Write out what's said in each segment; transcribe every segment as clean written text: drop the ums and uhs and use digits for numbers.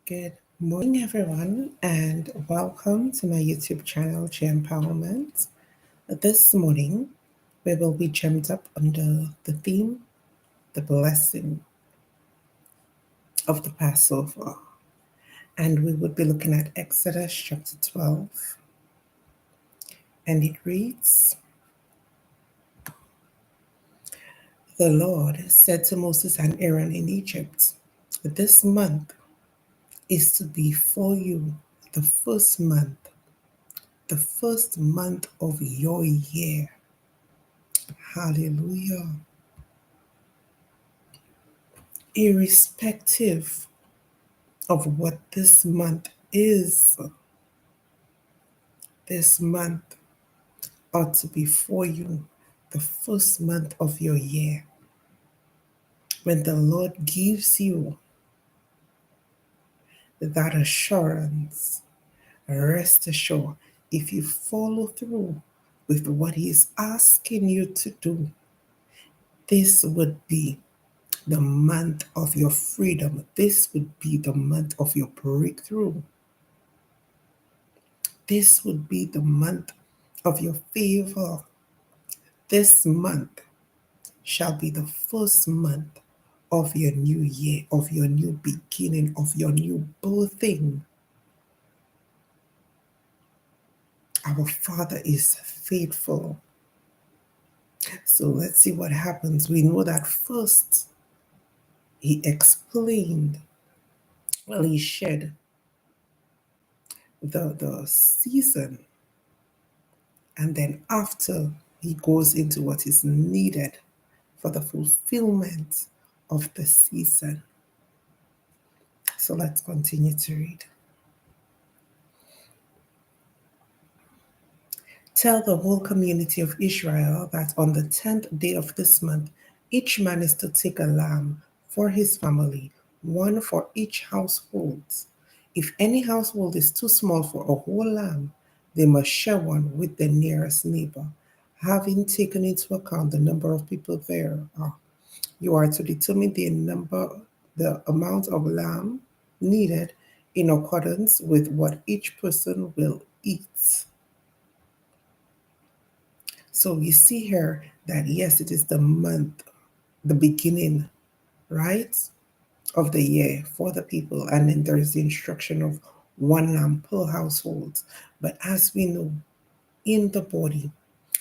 Good morning, everyone, and welcome to my YouTube channel, J.E.M.E.D. This morning, we will be gemmed up under the theme, the blessing of the Passover. And we would be looking at Exodus chapter 12, and it reads, The Lord said to Moses and Aaron in Egypt, This month is to be for you the first month of your year. Hallelujah. Irrespective of what this month ought to be for you, the first month of your year. When the Lord gives you that assurance, rest assured, if you follow through with what He is asking you to do, this would be the month of your freedom. This would be the month of your breakthrough. This would be the month of your favor. This month shall be the first month of your new year, of your new beginning, of your new birthing. Our Father is faithful. So let's see what happens. We know that first He explained, He shared the season, and then after He goes into what is needed for the fulfillment of the season. So let's continue to read. Tell the whole community of Israel that on the 10th day of this month, each man is to take a lamb for his family, one for each household. If any household is too small for a whole lamb, they must share one with the nearest neighbor, having taken into account the number of people there are. You are to determine the amount of lamb needed in accordance with what each person will eat. So we see here that yes, it is the month, the beginning, right, of the year for the people. And then there is the instruction of one lamb per household. But as we know, in the body,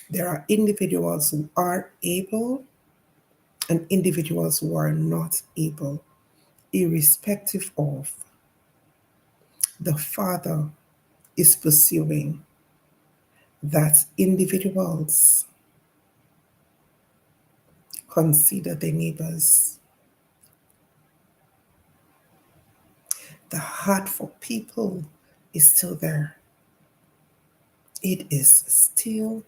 there are individuals who are able and individuals who are not able, irrespective of the Father is pursuing that individuals consider their neighbors. The heart for people is still there. It is still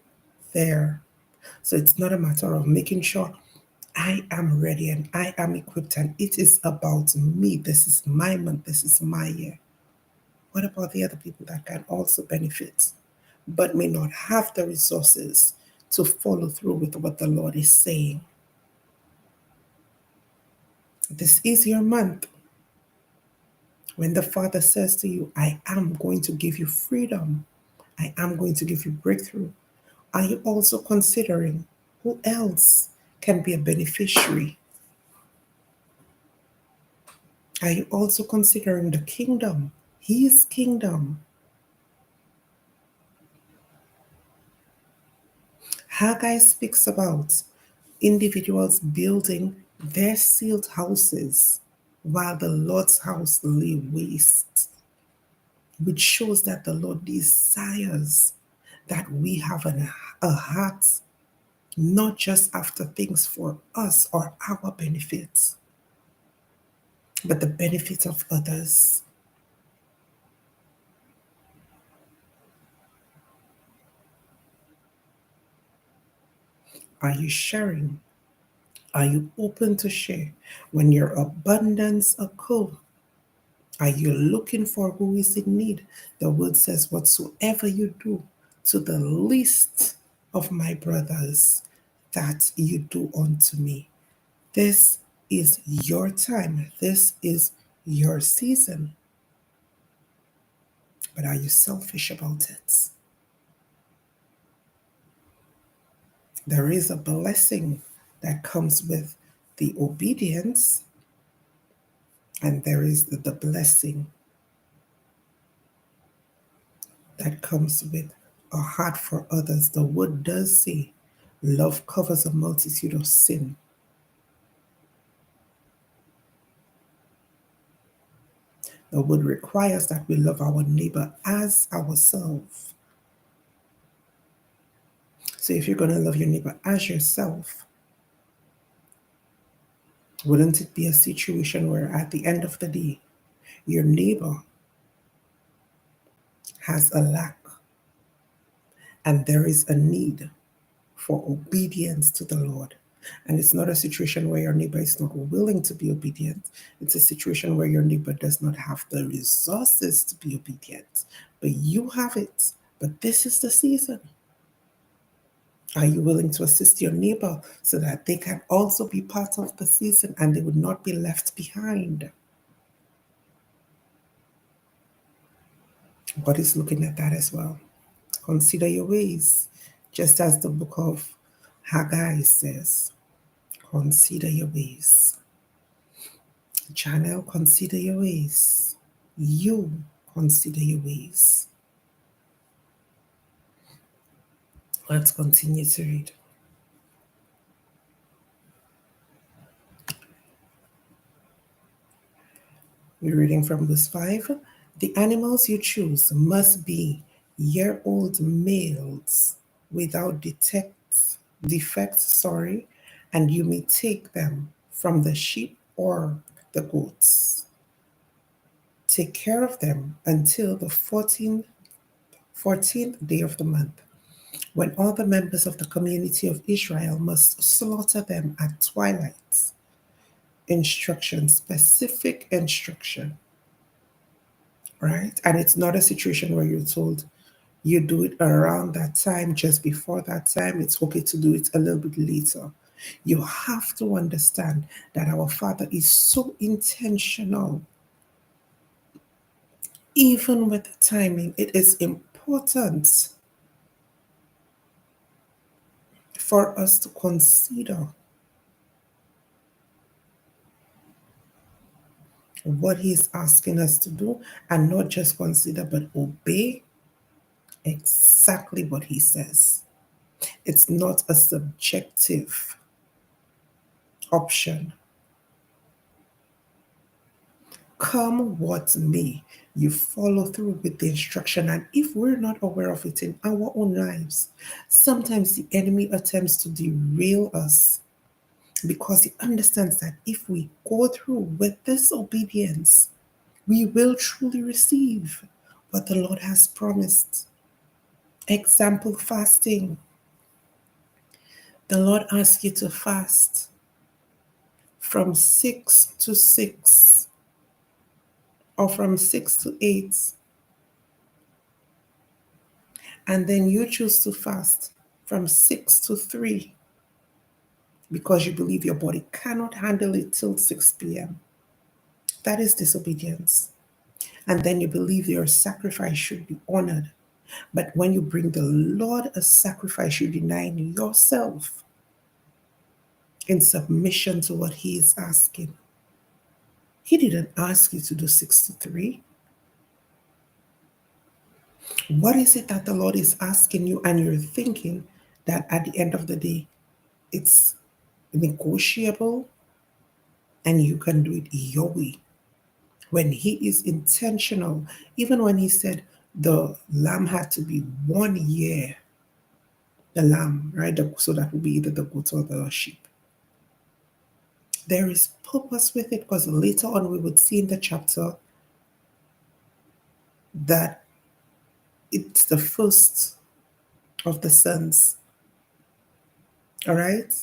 there. So it's not a matter of making sure I am ready and I am equipped and it is about me. This is my month. This is my year. What about the other people that can also benefit but may not have the resources to follow through with what the Lord is saying? This is your month. When the Father says to you, I am going to give you freedom, I am going to give you breakthrough, are you also considering who else can be a beneficiary? Are you also considering the kingdom, His kingdom? Haggai speaks about individuals building their sealed houses while the Lord's house lay waste, which shows that the Lord desires that we have a heart not just after things for us or our benefits, but the benefits of others. Are you sharing? Are you open to share? When your abundance occurs, are you looking for who is in need? The word says, whatsoever you do to the least of my brothers, that you do unto me. This is your time. This is your season. But are you selfish about it? There is a blessing that comes with the obedience, and there is the blessing that comes with a heart for others. The word does say, love covers a multitude of sin. The word requires that we love our neighbor as ourselves. So if you're going to love your neighbor as yourself, wouldn't it be a situation where at the end of the day, your neighbor has a lack and there is a need for obedience to the Lord? And it's not a situation where your neighbor is not willing to be obedient. It's a situation where your neighbor does not have the resources to be obedient, but you have it. But this is the season. Are you willing to assist your neighbor so that they can also be part of the season and they would not be left behind? God is looking at that as well. Consider your ways, just as the book of Haggai says. Consider your ways. Channel, consider your ways. You consider your ways. Let's continue to read. We're reading from verse 5. The animals you choose must be year-old males without defects, and you may take them from the sheep or the goats. Take care of them until the 14th day of the month, when all the members of the community of Israel must slaughter them at twilight. Instruction, specific instruction, right? And it's not a situation where you're told you do it around that time, just before that time. It's okay to do it a little bit later. You have to understand that our Father is so intentional. Even with the timing, it is important for us to consider what He's asking us to do, and not just consider, but obey exactly what He says. It's not a subjective option. Come what may, you follow through with the instruction. And if we're not aware of it in our own lives, sometimes the enemy attempts to derail us because he understands that if we go through with this obedience, we will truly receive what the Lord has promised. Example, fasting. The Lord asks you to fast from 6 to 6 or from 6 to 8, and then you choose to fast from 6 to 3 because you believe your body cannot handle it till 6 p.m. That is disobedience. And then you believe your sacrifice should be honored. But when you bring the Lord a sacrifice, you're denying yourself in submission to what He is asking. He didn't ask you to do 6 to 3. What is it that the Lord is asking you, and you're thinking that at the end of the day, it's negotiable and you can do it your way? When He is intentional, even when He said the lamb had to be 1 year, the lamb, right? So that would be either the goat or the sheep. There is purpose with it, because later on we would see in the chapter that it's the first of the sons, all right,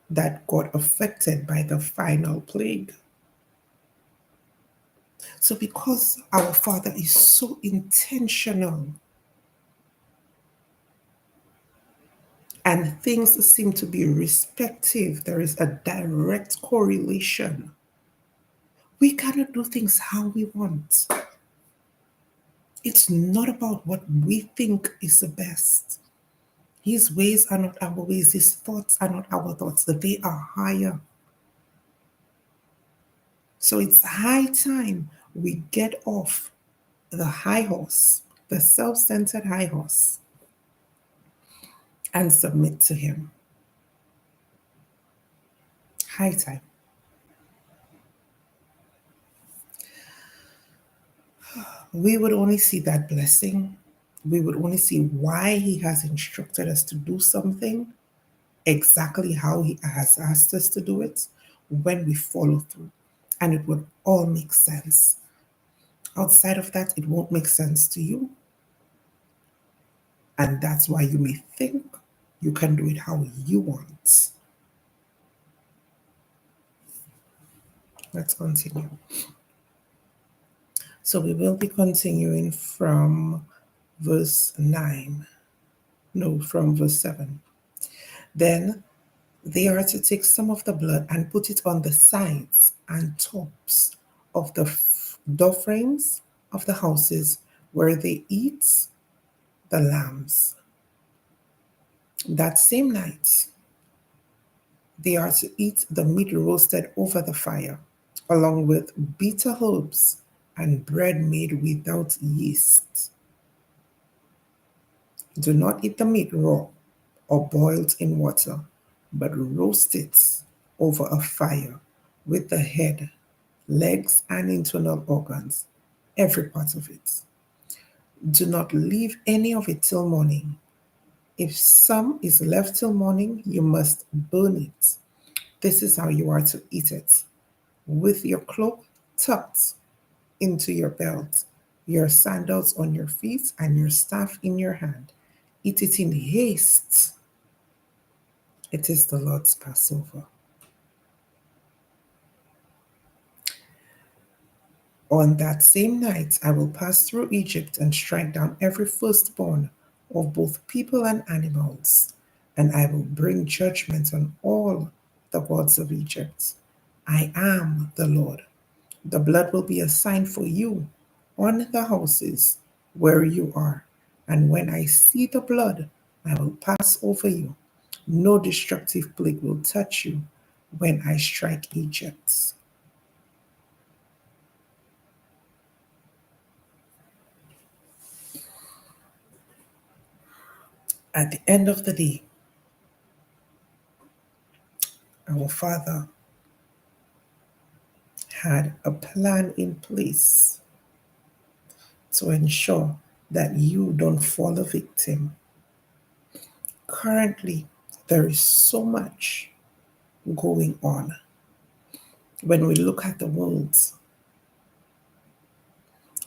that got affected by the final plague. So because our Father is so intentional and things seem to be respective, there is a direct correlation. We cannot do things how we want. It's not about what we think is the best. His ways are not our ways. His thoughts are not our thoughts. They are higher. So it's high time we get off the high horse, the self centered high horse, and submit to Him. High time. We would only see that blessing. We would only see why He has instructed us to do something exactly how He has asked us to do it when we follow through. And it would all make sense. Outside of that, it won't make sense to you. And that's why you may think you can do it how you want. Let's continue. So we will be continuing from verse 9. No, from verse 7. Then they are to take some of the blood and put it on the sides and tops of the door frames of the houses where they eat the lambs. That same night, they are to eat the meat roasted over the fire, along with bitter herbs and bread made without yeast. Do not eat the meat raw or boiled in water, but roast it over a fire with the head, legs, and internal organs, every part of it. Do not leave any of it till morning. If some is left till morning, you must burn it. This is how you are to eat it, with your cloak tucked into your belt, your sandals on your feet, and your staff in your hand. Eat it in haste. It is the Lord's Passover. On that same night, I will pass through Egypt and strike down every firstborn of both people and animals, and I will bring judgment on all the gods of Egypt. I am the Lord. The blood will be a sign for you on the houses where you are. And when I see the blood, I will pass over you. No destructive plague will touch you when I strike Egypt. At the end of the day, our Father had a plan in place to ensure that you don't fall a victim. Currently, there is so much going on. When we look at the world,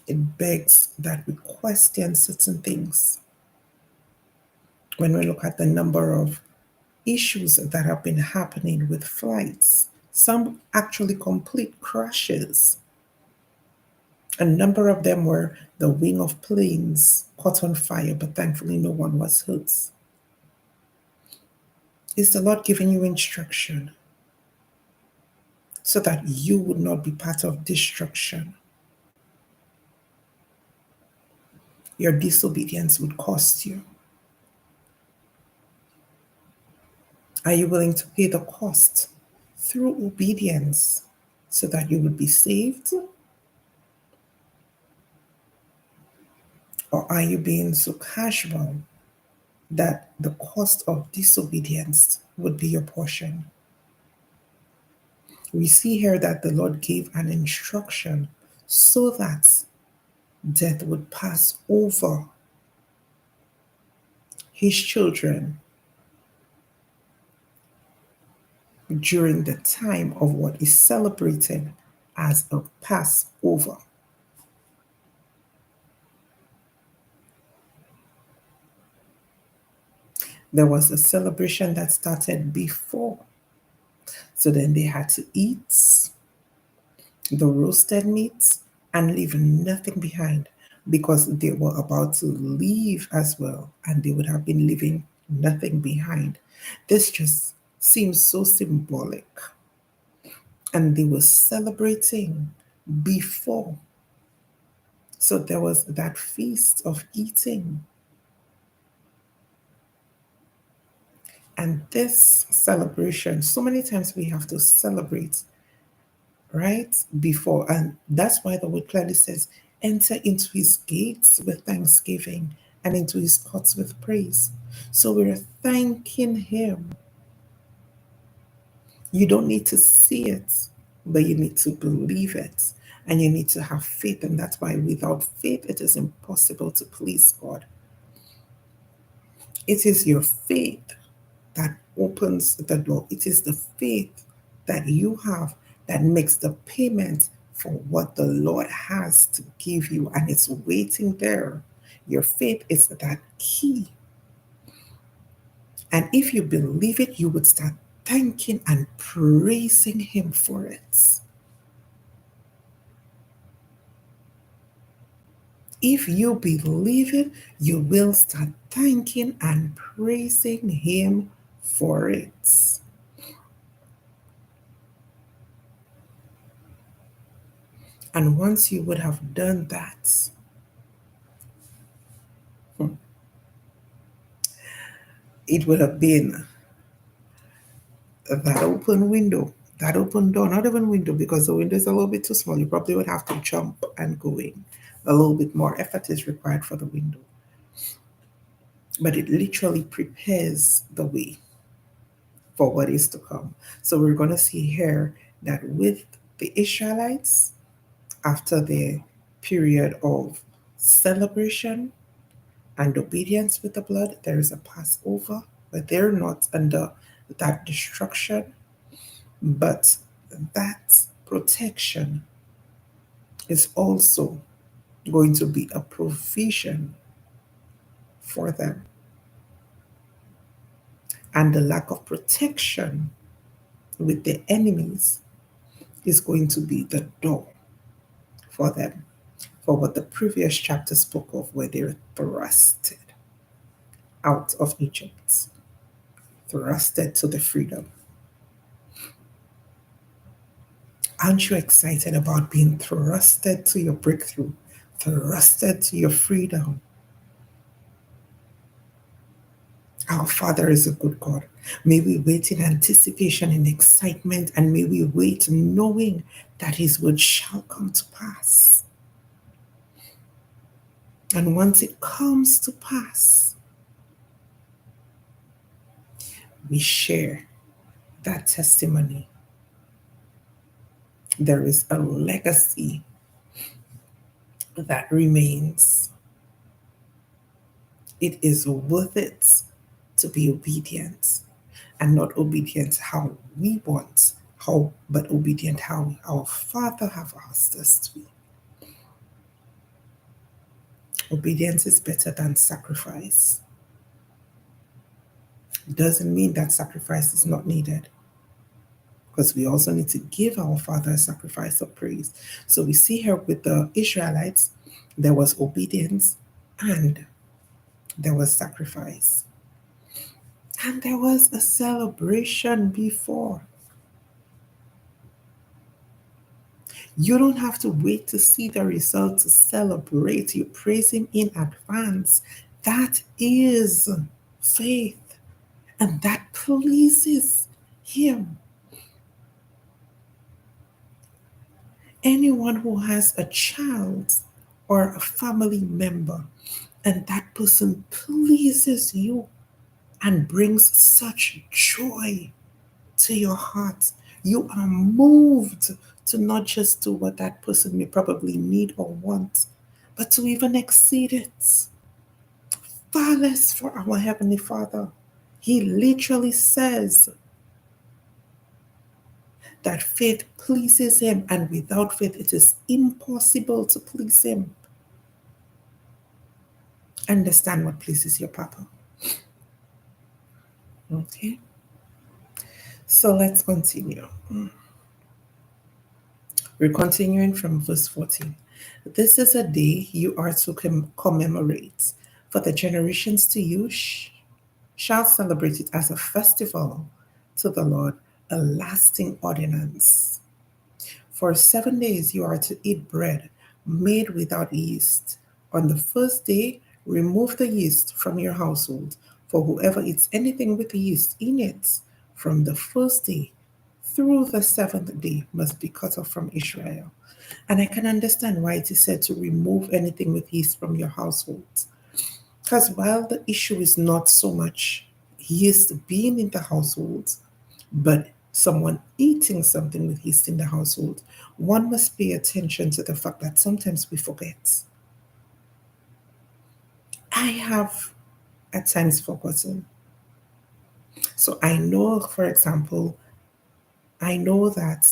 it begs that we question certain things. When we look at the number of issues that have been happening with flights, some actually complete crashes. A number of them were the wing of planes caught on fire, but thankfully no one was hurt. Is the Lord giving you instruction so that you would not be part of destruction? Your disobedience would cost you. Are you willing to pay the cost through obedience so that you would be saved? Or are you being so casual that the cost of disobedience would be your portion? We see here that the Lord gave an instruction so that death would pass over his children during the time of what is celebrated as a Passover. There was a celebration that started before. So then they had to eat the roasted meats and leave nothing behind because they were about to leave as well and they would have been leaving nothing behind. This just seems so symbolic. And they were celebrating before So there was that feast of eating. And this celebration, so many times we have to celebrate, right? Before. And that's why the word clearly says, enter into his gates with thanksgiving and into his courts with praise. So we're thanking him. You don't need to see it, but you need to believe it. And you need to have faith. And that's why without faith, it is impossible to please God. It is your faith that opens the door. It is the faith that you have that makes the payment for what the Lord has to give you, and it's waiting there. Your faith is that key. And if you believe it, you would start thanking and praising Him for it. If you believe it, you will start thanking and praising Him for it. And once you would have done that, it would have been that open window, that open door, not even window, because the window is a little bit too small. You probably would have to jump and go in. A little bit more effort is required for the window. But it literally prepares the way for what is to come. So we're going to see here that with the Israelites, after the period of celebration and obedience with the blood, there is a Passover, but they're not under that destruction. But that protection is also going to be a provision for them. And the lack of protection with the enemies is going to be the door for them, for what the previous chapter spoke of, where they're thrusted out of Egypt, thrusted to the freedom. Aren't you excited about being thrusted to your breakthrough, thrusted to your freedom? Our Father is a good God. May we wait in anticipation and excitement, and may we wait knowing that His word shall come to pass. And once it comes to pass, we share that testimony. There is a legacy that remains. It is worth it to be obedient, and not obedient how we want, but obedient how our Father have asked us to be. Obedience is better than sacrifice. It doesn't mean that sacrifice is not needed, because we also need to give our Father a sacrifice of praise. So we see here with the Israelites, there was obedience and there was sacrifice. And there was a celebration before. You don't have to wait to see the result to celebrate. You praise Him in advance. That is faith, and that pleases Him. Anyone who has a child or a family member and that person pleases you and brings such joy to your heart, you are moved to not just do what that person may probably need or want, but to even exceed it. Far less for our Heavenly Father. He literally says that faith pleases Him, and without faith, it is impossible to please Him. Understand what pleases your Papa. Okay? So let's continue. We're continuing from verse 14. This is a day you are to commemorate, for the generations to you shall celebrate it as a festival to the Lord, a lasting ordinance. For 7 days you are to eat bread made without yeast. On the first day, remove the yeast from your household. For whoever eats anything with yeast in it from the first day through the seventh day must be cut off from Israel. And I can understand why it is said to remove anything with yeast from your household. Because while the issue is not so much yeast being in the household, but someone eating something with yeast in the household, one must pay attention to the fact that sometimes we forget. I have at times forgotten. So I know, for example, I know that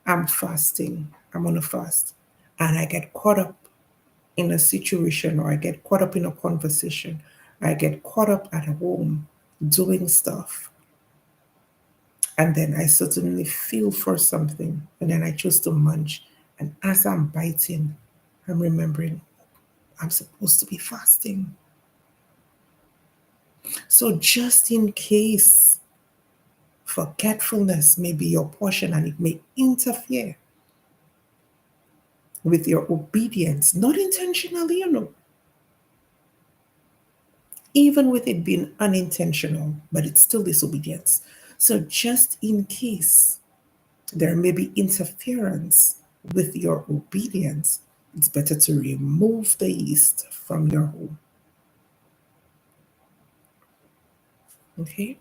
I'm fasting, I'm on a fast, and I get caught up in a situation or I get caught up in a conversation, I get caught up at home doing stuff, and then I suddenly feel for something, and then I choose to munch. And as I'm biting, I'm remembering I'm supposed to be fasting. So, just in case forgetfulness may be your portion and it may interfere with your obedience, not intentionally, even with it being unintentional, but it's still disobedience. So, just in case there may be interference with your obedience, it's better to remove the yeast from your home. Okay,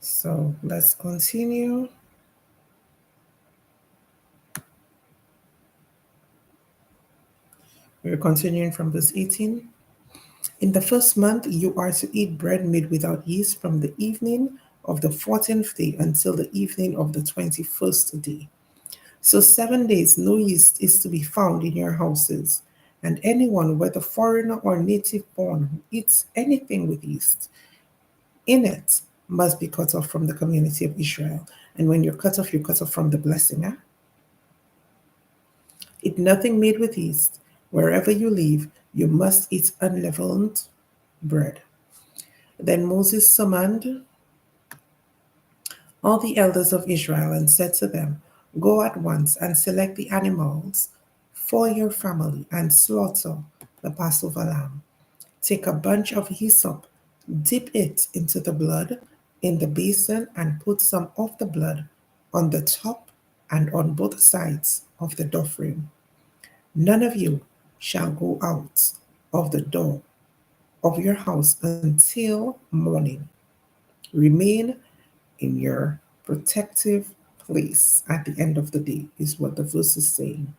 so let's continue. We're continuing from verse 18. In the first month, you are to eat bread made without yeast from the evening of the 14th day until the evening of the 21st day. So 7 days, no yeast is to be found in your houses. And anyone, whether foreigner or native born, who eats anything with yeast in it must be cut off from the community of Israel. And when you're cut off from the blessing. Eat nothing made with yeast. Wherever you live, you must eat unleavened bread. Then Moses summoned all the elders of Israel and said to them, go at once and select the animals for your family and slaughter the Passover lamb. Take a bunch of hyssop, dip it into the blood in the basin, and put some of the blood on the top and on both sides of the door frame. None of you shall go out of the door of your house until morning. Remain in your protective place at the end of the day, is what the verse is saying.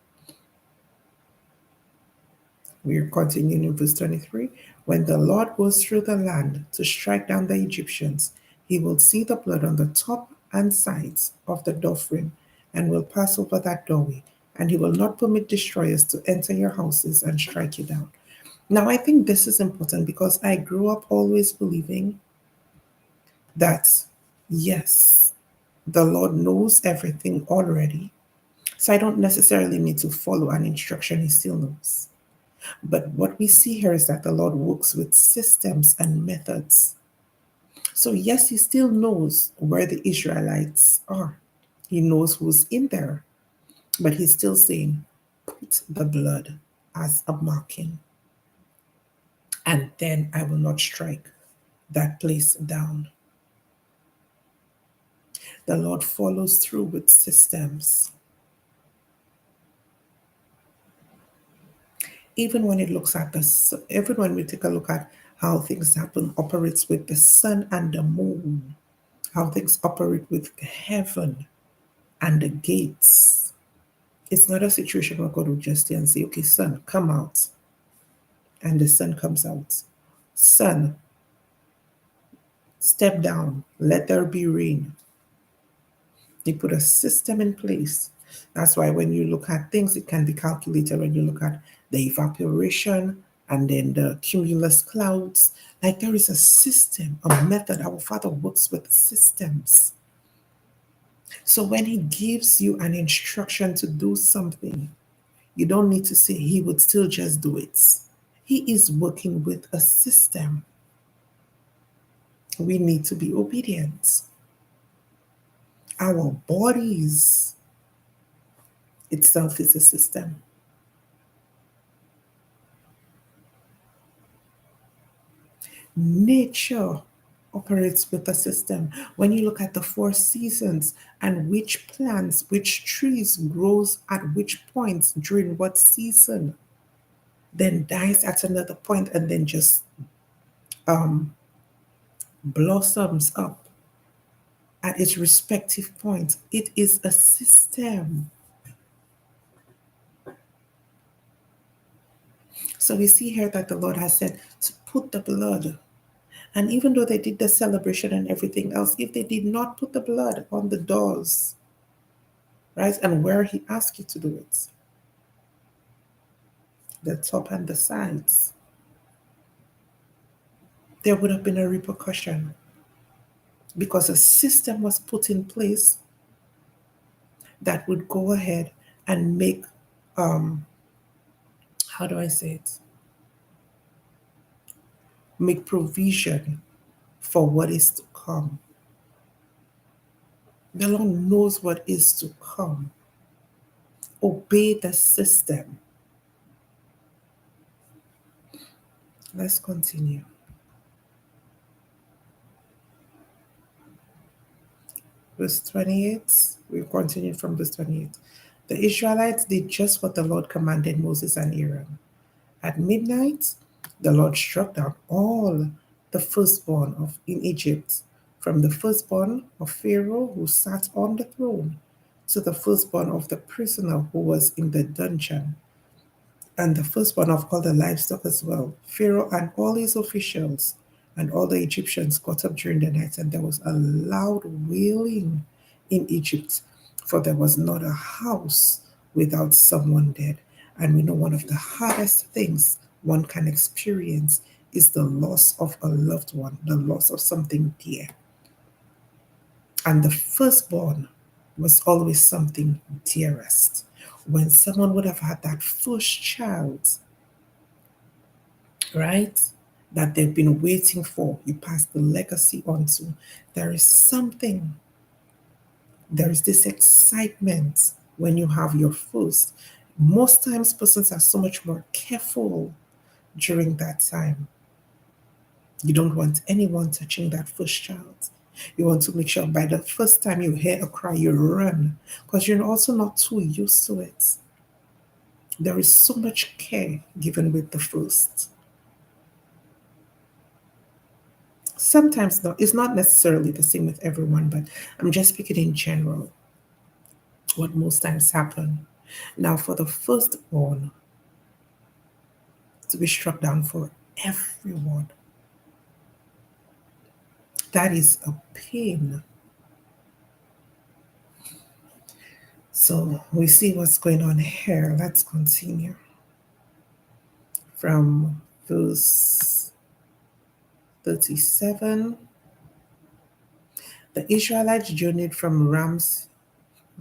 We are continuing in verse 23. When the Lord goes through the land to strike down the Egyptians, he will see the blood on the top and sides of the doorframe and will pass over that doorway, and he will not permit destroyers to enter your houses and strike you down. Now, I think this is important because I grew up always believing that, yes, the Lord knows everything already. So I don't necessarily need to follow an instruction, he still knows. But what we see here is that the Lord works with systems and methods. So, yes, he still knows where the Israelites are, he knows who's in there, but he's still saying, put the blood as a marking, and then I will not strike that place down. The Lord follows through with systems. Even when it looks at this, even when we take a look at how things happen, operates with the sun and the moon, how things operate with heaven and the gates. It's not a situation where God will just stay and say, okay, sun, come out. And the sun comes out. Sun, step down. Let there be rain. He put a system in place. That's why when you look at things, it can be calculated when you look at the evaporation and then the cumulus clouds. Like there is a system, a method. Our Father works with systems. So when He gives you an instruction to do something, you don't need to say He would still just do it. He is working with a system. We need to be obedient. Our bodies itself is a system. Nature operates with a system. When you look at the four seasons and which plants, which trees grows at which points during what season, then dies at another point and then just um, blossoms up at its respective points. It is a system. So we see here that the Lord has said to put the blood. And even though they did the celebration and everything else, if they did not put the blood on the doors, right, and where He asked you to do it, the top and the sides, there would have been a repercussion because a system was put in place that would go ahead and make, um, how do I say it? Make provision for what is to come. The Lord knows what is to come. Obey the system. Let's continue. Verse 28, we continue from verse 28. The Israelites did just what the Lord commanded Moses and Aaron. At midnight, the Lord struck down all the firstborn in Egypt, from the firstborn of Pharaoh who sat on the throne to the firstborn of the prisoner who was in the dungeon, and the firstborn of all the livestock as well. Pharaoh and all his officials and all the Egyptians got up during the night, and there was a loud wailing in Egypt, for there was not a house without someone dead. And we know one of the hardest things one can experience is the loss of a loved one, the loss of something dear. And the firstborn was always something dearest. When someone would have had that first child, right, that they've been waiting for, you pass the legacy on to, there is something, there is this excitement when you have your first. Most times, persons are so much more careful during that time. You don't want anyone touching that first child. You want to make sure by the first time you hear a cry, you run because you're also not too used to it. There is so much care given with the first. Sometimes no, it's not necessarily the same with everyone, but I'm just speaking in general, what most times happen. Now, for the firstborn to be struck down for everyone, that is a pain. So we see what's going on here. Let's continue from verse 37. The Israelites journeyed from Rams.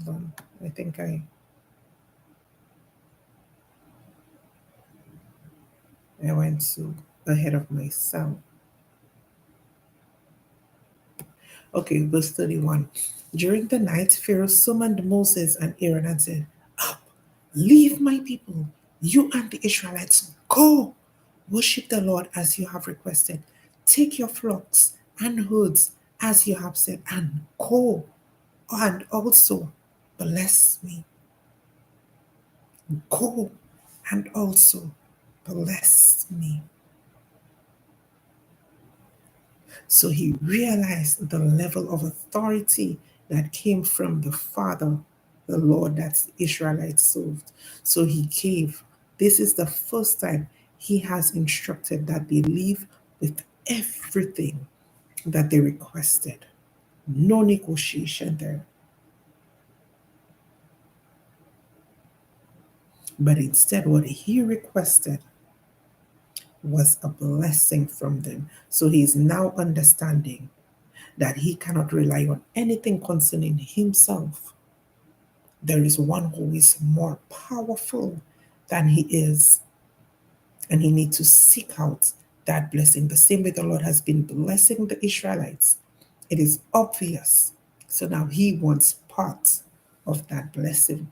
Hold on, I think I went to ahead of myself. Okay, verse 31. During the night, Pharaoh summoned Moses and Aaron and said, up, leave my people, you and the Israelites, go, worship the Lord as you have requested. Take your flocks and herds as you have said, and go, and also bless me. Go and also bless me. So he realized the level of authority that came from the Father, the Lord that the Israelites served. So he gave. This is the first time he has instructed that they leave with everything that they requested. No negotiation there. But instead, what he requested was a blessing from them. So he is now understanding that he cannot rely on anything concerning himself. There is one who is more powerful than he is, and he needs to seek out that blessing. The same way the Lord has been blessing the Israelites, it is obvious. So now he wants part of that blessing.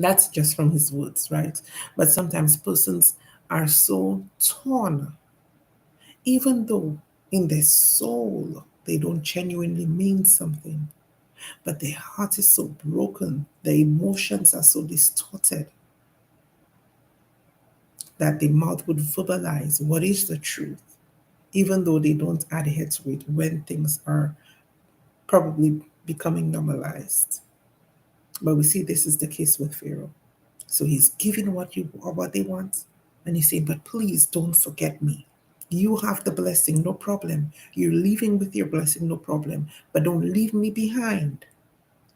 That's just from his words, right? But sometimes persons are so torn, even though in their soul they don't genuinely mean something, but their heart is so broken, their emotions are so distorted that the mouth would verbalize what is the truth, even though they don't adhere to it when things are probably becoming normalized. But we see this is the case with Pharaoh. So he's giving what they want, and he's saying, "But please don't forget me. You have the blessing, no problem. You're leaving with your blessing, no problem. But don't leave me behind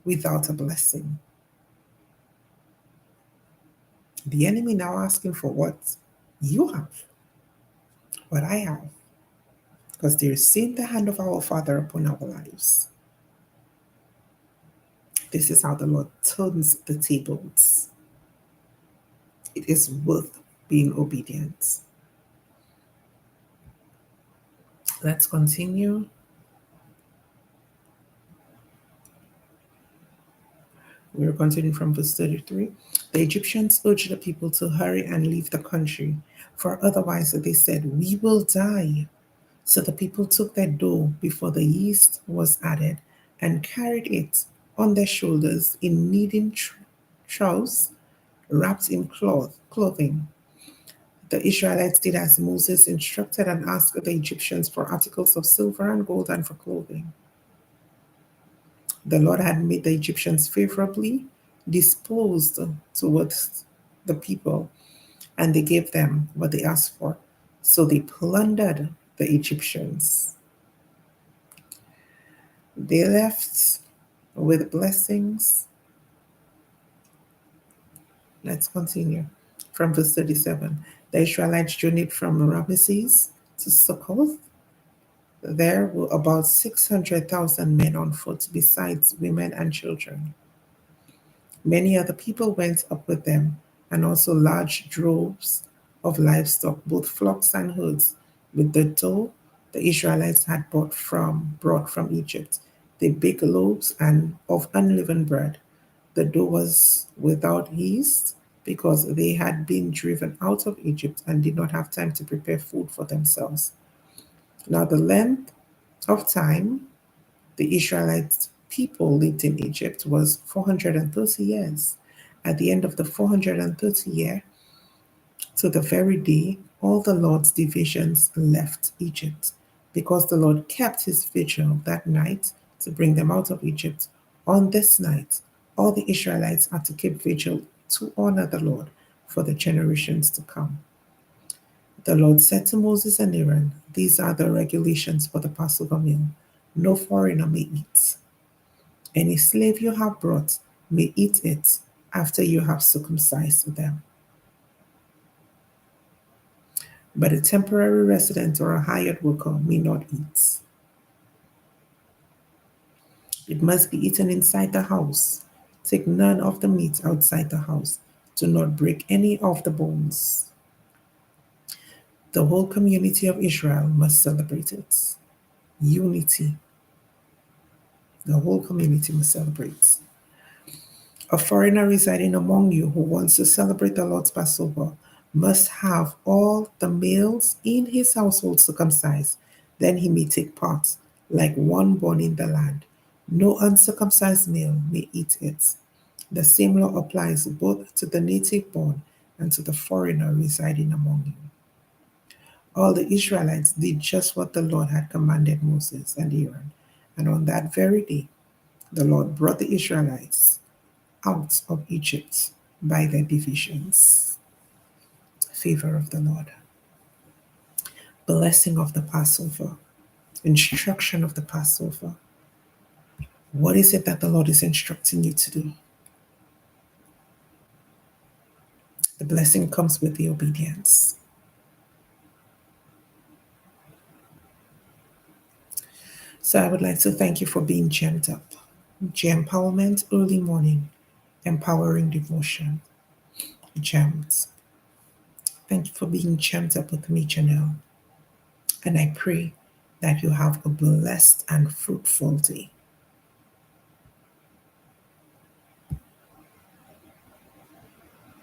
without a blessing." The enemy now asking for what you have, what I have, because they're seeing the hand of our Father upon our lives. This is how the Lord turns the tables. It is worth being obedient. Let's continue. We're continuing from verse 33. The Egyptians urged the people to hurry and leave the country, for otherwise, they said, "We will die." So the people took their dough before the yeast was added and carried it on their shoulders in kneading troughs wrapped in clothing. The Israelites did as Moses instructed and asked the Egyptians for articles of silver and gold and for clothing. The Lord had made the Egyptians favorably disposed towards the people, and they gave them what they asked for. So they plundered the Egyptians. They left with blessings. Let's continue from verse 37. The Israelites journeyed from Ramesses to Succoth. There were about 600,000 men on foot, besides women and children. Many other people went up with them, and also large droves of livestock, both flocks and herds, with the dough the Israelites had brought from Egypt, the big loaves and of unleavened bread. The dough was without yeast because they had been driven out of Egypt and did not have time to prepare food for themselves. Now the length of time the Israelite people lived in Egypt was 430 years. At the end of the 430 year, to the very day, all the Lord's divisions left Egypt, because the Lord kept his vigil that night to bring them out of Egypt. On this night, all the Israelites had to keep vigil to honor the Lord for the generations to come. The Lord said to Moses and Aaron, "These are the regulations for the Passover meal. No foreigner may eat. Any slave you have brought may eat it after you have circumcised them. But a temporary resident or a hired worker may not eat. It must be eaten inside the house. Take none of the meat outside the house. Do not break any of the bones. The whole community of Israel must celebrate it. Unity. The whole community must celebrate. A foreigner residing among you who wants to celebrate the Lord's Passover must have all the males in his household circumcised. Then he may take part, like one born in the land. No uncircumcised male may eat it. The same law applies both to the native born and to the foreigner residing among you. All the Israelites did just what the Lord had commanded Moses and Aaron. And on that very day, the Lord brought the Israelites out of Egypt by their divisions. Favor of the Lord. Blessing of the Passover. Instruction of the Passover. What is it that the Lord is instructing you to do? The blessing comes with the obedience. So I would like to thank you for being gemmed up. J.E.M.P. Early Morning, Empowering Devotion. Gemmed. Thank you for being gemmed up with me, Janelle. And I pray that you have a blessed and fruitful day.